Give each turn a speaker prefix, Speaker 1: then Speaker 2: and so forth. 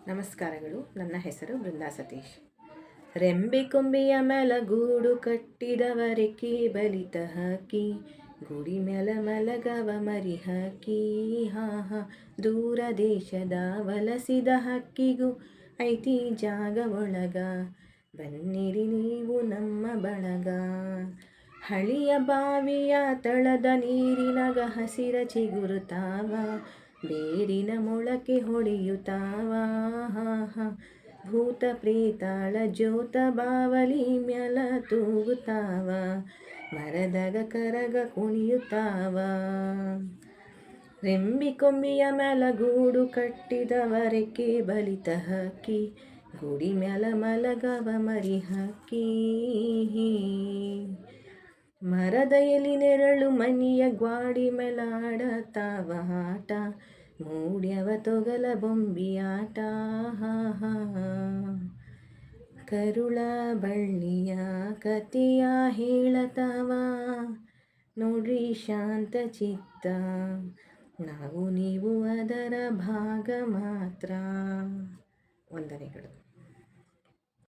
Speaker 1: ನಮಸ್ಕಾರಗಳು. ನನ್ನ ಹೆಸರು ಬೃಂದಾ ಸತೀಶ್. ರೆಂಬೆ ಕೊಂಬೆಯ ಮ್ಯಾಲ ಗೂಡು ಕಟ್ಟಿದವರೆಕ್ಕೆ ಬಲಿತ ಹಾಕಿ, ಗುಡಿ ಮ್ಯಾಲ ಮಲಗವ ಮರಿ ಹಾಕಿ. ಹಾ ದೂರ ದೇಶದ ವಲಸಿದ ಹಕ್ಕಿಗೂ ಐತಿ ಜಾಗ ಒಳಗ, ಬನ್ನಿರಿ ನೀವು ನಮ್ಮ ಬಳಗ. ಹಳಿಯ ಬಾವಿಯ ತಳದ ನೀರಿನಾಗ ಹಸಿರ ಚಿಗುರುತ್ತಾವ, ಬೇರಿನ ಮೊಳಕೆ ಹೊಳೆಯುತ್ತಾವ. ಭೂತ ಪ್ರೇತಾಳ ಜೋತ ಬಾವಲಿ ಮ್ಯಾಲ ತೂಗುತ್ತಾವ, ಮರದಾಗ ಕರಗ ಕುಣಿಯುತ್ತಾವ. ರೆಂಬಿ ಕೊಂಬೆಯ ಮ್ಯಾಲ ಗೂಡು ಕಟ್ಟಿದವರೆಕ್ಕೆ ಬಲಿತ ಹಕ್ಕಿ, ಗುಡಿ ಮ್ಯಾಲ ಮಲಗವ ಮರಿ ಹಕ್ಕಿ. ಮರದ ಎಲಿ ನೆರಳು ಮನಿಯ ಗ್ವಾಡಿ ಮೇಲಾಡತಾವ ಆಟ, ಮೂಡ್ಯವ ತೊಗಲ ಬೊಂಬಿಯಾಟ. ಕರುಳ ಬಳ್ಳಿಯ ಕತೆಯ ಹೇಳತಾವ, ನೋಡ್ರಿ ಶಾಂತ ಚಿತ್ತ, ನಾವು ನೀವು ಅದರ ಭಾಗ ಮಾತ್ರ. ವಂದನೆಗಳು.